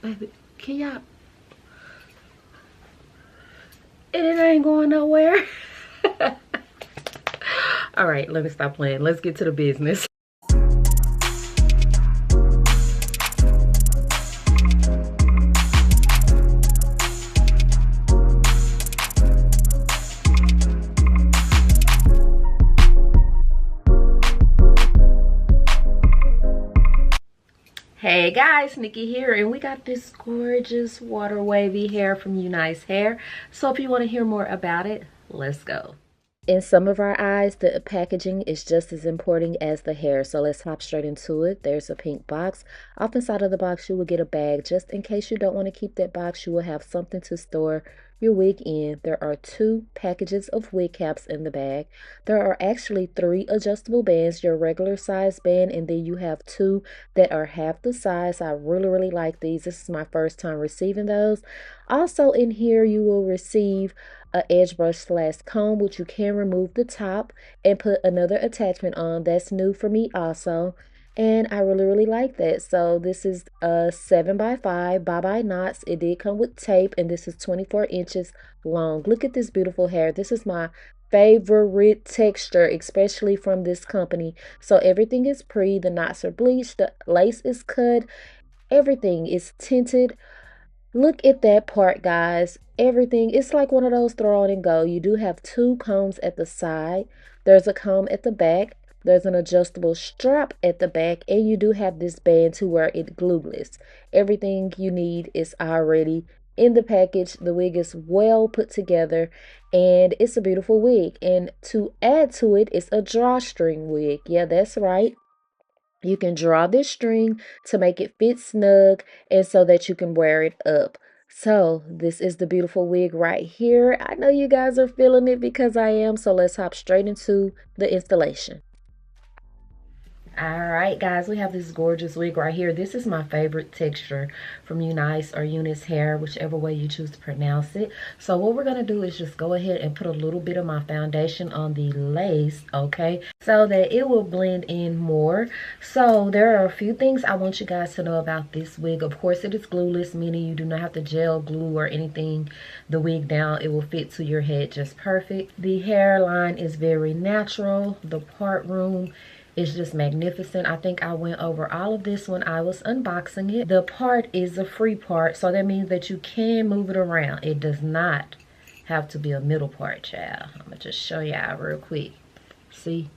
Baby, can y'all? And it ain't going nowhere. All right, let me stop playing. Let's get to the business. Hey guys, Nikki here, and we got this gorgeous water wavy hair from Unice Hair. So if you want to hear more about it, let's go. In some of our eyes, the packaging is just as important as the hair. So let's hop straight into it. There's a pink box. Off inside of the box, you will get a bag. Just in case you don't want to keep that box, you will have something to store your wig in. There are 2 packages of wig caps in the bag. There are actually 3 adjustable bands, your regular size band, and then you have 2 that are half the size. I really like these. This is my first time receiving those. Also in here, you will receive a edge brush / comb, which you can remove the top and put another attachment on. That's new for me also, and I really like that. So this is a 7x5 byebyeknots. It did come with tape, and this is 24 inches long. Look at this beautiful hair. This is my favorite texture, especially from this company. So everything is the knots are bleached, the lace is cut, everything is tinted. Look at that part, guys. Everything, it's like one of those throw on and go. You do have 2 combs at the side. There's a comb at the back. There's an adjustable strap at the back. And you do have this band to wear it glueless. Everything you need is already in the package. The wig is well put together. And it's a beautiful wig. And to add to it, it's a drawstring wig. Yeah, that's right. You can draw this string to make it fit snug and so that you can wear it up. So this is the beautiful wig right here. I know you guys are feeling it because I am. So let's hop straight into the installation. All right, guys, we have this gorgeous wig right here. This is my favorite texture from Unice or Unice Hair, whichever way you choose to pronounce it. So what we're going to do is just go ahead and put a little bit of my foundation on the lace, okay, so that it will blend in more. So there are a few things I want you guys to know about this wig. Of course, it is glueless, meaning you do not have to gel, glue, or anything the wig down. It will fit to your head just perfect. The hairline is very natural. The part room is just magnificent. I think I went over all of this when I was unboxing it. The part is a free part, so that means that you can move it around. It does not have to be a middle part, child. I'm gonna just show y'all real quick. See?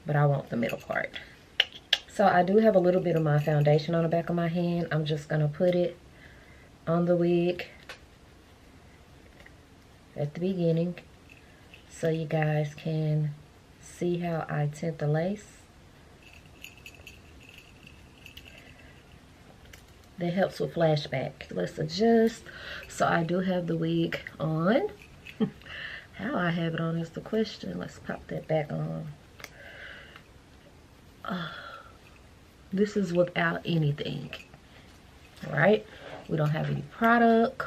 But I want the middle part. So I do have a little bit of my foundation on the back of my hand. I'm just gonna put it on the wig at the beginning so you guys can see how I tint the lace. That helps with flashback. Let's adjust. So I do have the wig on. How I have it on is the question. Let's pop that back on. This is without anything, right? We don't have any product.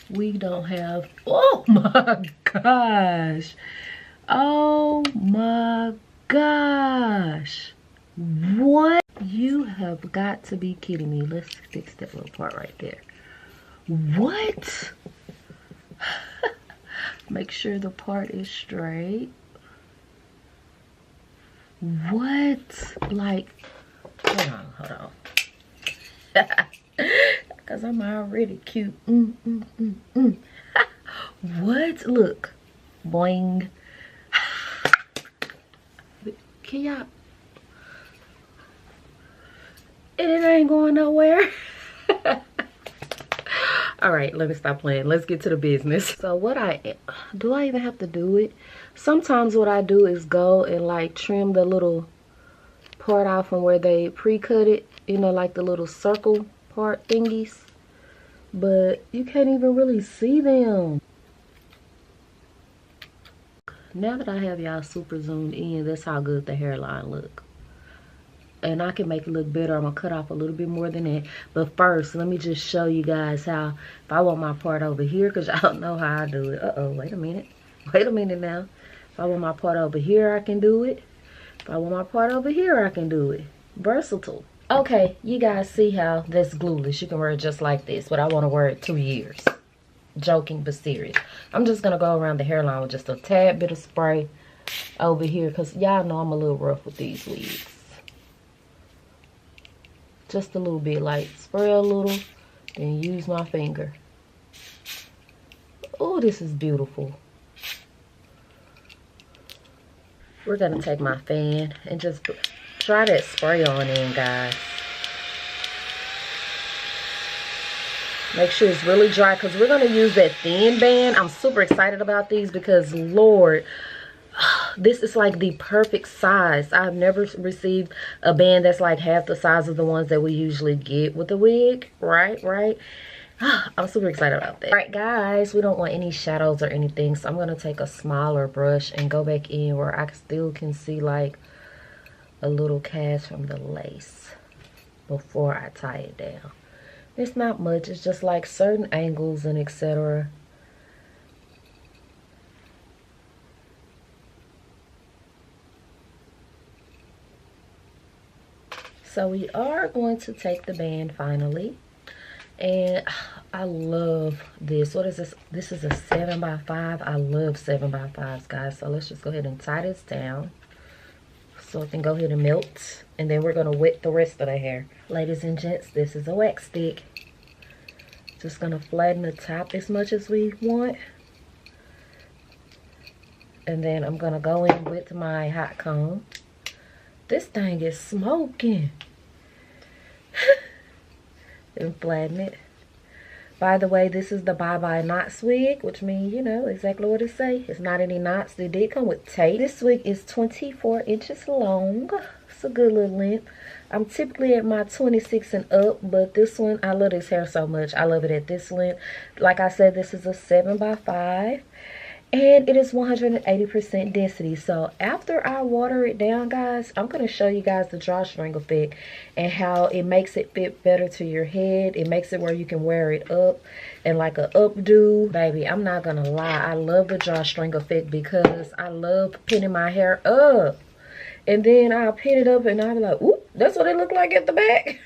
We don't have, oh my gosh. Oh my gosh. What? You have got to be kidding me. Let's fix that little part right there. What? Make sure the part is straight. What? Like, hold on. Because I'm already cute. What? Look. Boing. Can y'all? And it ain't going nowhere. All right, let me stop playing. Let's get to the business. So what do I even have to do it? Sometimes what I do is go and like trim the little part off from where they pre-cut it, you know, like the little circle part thingies, but you can't even really see them. Now that I have y'all super zoomed in, that's how good the hairline look. And I can make it look better. I'm gonna cut off a little bit more than that. But first, let me just show you guys how, if I want my part over here, because y'all know how I do it. Uh-oh, wait a minute. Wait a minute now. If I want my part over here, I can do it. If I want my part over here, I can do it. Versatile. Okay, you guys see how that's glueless. You can wear it just like this, but I want to wear it 2 years. Joking but serious. I'm just gonna go around the hairline with just a tad bit of spray over here, because y'all know I'm a little rough with these wigs. Just a little bit, like spray a little, then use my finger. Oh, this is beautiful. We're gonna take my fan and just try that spray on in, guys. Make sure it's really dry, because we're going to use that thin band. I'm super excited about these because, Lord, this is like the perfect size. I've never received a band that's like half the size of the ones that we usually get with the wig. Right? I'm super excited about that. All right, guys, we don't want any shadows or anything, so I'm going to take a smaller brush and go back in where I still can see like a little cast from the lace before I tie it down. It's not much, it's just like certain angles and etc. So we are going to take the band finally. And I love this. What is this? This is a 7x5. I love 7x5s, guys. So let's just go ahead and tie this down so it can go ahead and melt. And then we're going to wet the rest of the hair. Ladies and gents, this is a wax stick. Just going to flatten the top as much as we want. And then I'm going to go in with my hot comb. This thing is smoking. And flatten it. By the way, this is the byebyeknots wig, which means, you know, exactly what it say. It's not any knots. They did come with tape. This wig is 24 inches long. It's a good little length. I'm typically at my 26 and up, but this one, I love this hair so much. I love it at this length. Like I said, this is a 7x5. And it is 180% density. So after I water it down, guys, I'm going to show you guys the drawstring effect and how it makes it fit better to your head. It makes it where you can wear it up and like a updo. Baby, I'm not going to lie. I love the drawstring effect because I love pinning my hair up. And then I'll pin it up and I'll be like, ooh, that's what it looked like at the back.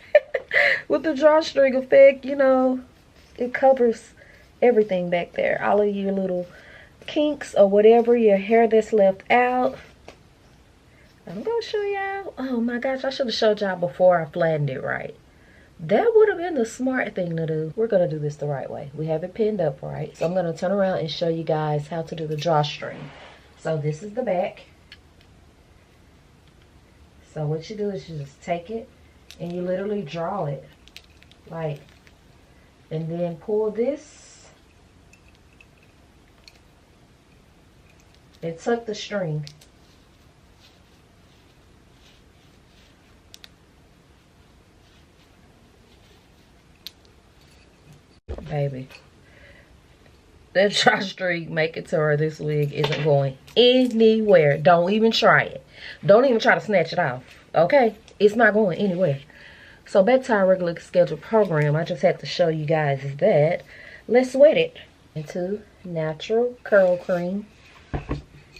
With the drawstring effect, you know, it covers everything back there. All of your little kinks or whatever, your hair that's left out. I'm gonna show y'all. Oh my gosh, I should have showed y'all before I flattened it right. That would have been the smart thing to do. We're gonna do this the right way. We have it pinned up right. So I'm gonna turn around and show you guys how to do the drawstring. So this is the back. So what you do is you just take it and you literally draw it like, and then pull this and tuck the string. Baby, that drawstring make it to where this wig isn't going anywhere. Don't even try it. Don't even try to snatch it off, okay? It's not going anywhere. So back to our regular scheduled program. I just had to show you guys that. Let's wet it into natural curl cream.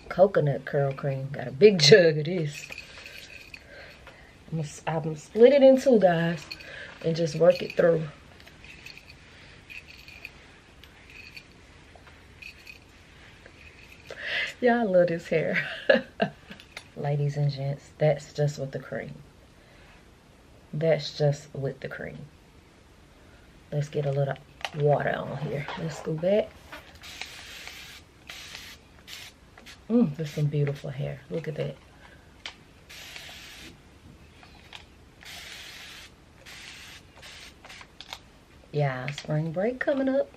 Coconut curl cream. Got a big jug of this. I'm gonna split it in two, guys, and just work it through. Y'all love this hair. Ladies and gents, that's just with the cream. That's just with the cream. Let's get a little water on here. Let's go back. There's some beautiful hair. Look at that. Yeah, spring break coming up.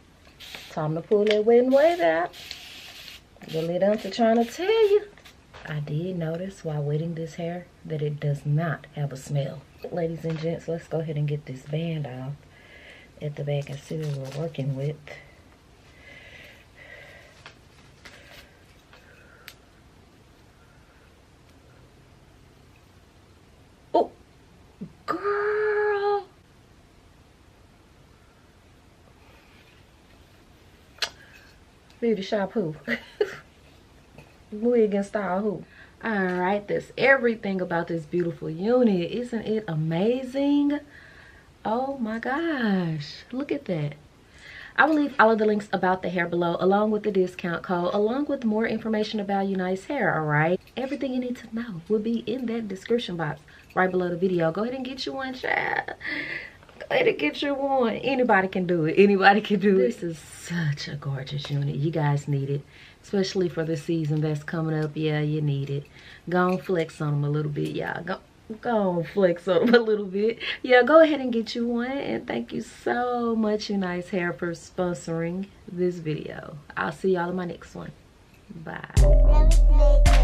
Time to pull that wet and wave out. Really done to trying to tell you. I did notice while wetting this hair that it does not have a smell. Ladies and gents, let's go ahead and get this band off at the back and see what we're working with. Girl, beauty shop who? Wig and style who? All right, that's everything about this beautiful unit. Isn't it amazing? Oh my gosh, look at that. I will leave all of the links about the hair below, along with the discount code, along with more information about Unice hair. All right, everything you need to know will be in that description box right below the video. Go ahead and get you one, child. Go ahead and get you one. Anybody can do it. Anybody can do it. This is such a gorgeous unit. You guys need it, especially for the season that's coming up. Yeah, you need it. Go on, flex on them a little bit, y'all. Go on, flex on them a little bit. Yeah, go ahead and get you one. And thank you so much, Unice Hair, for sponsoring this video. I'll see y'all in my next one. Bye.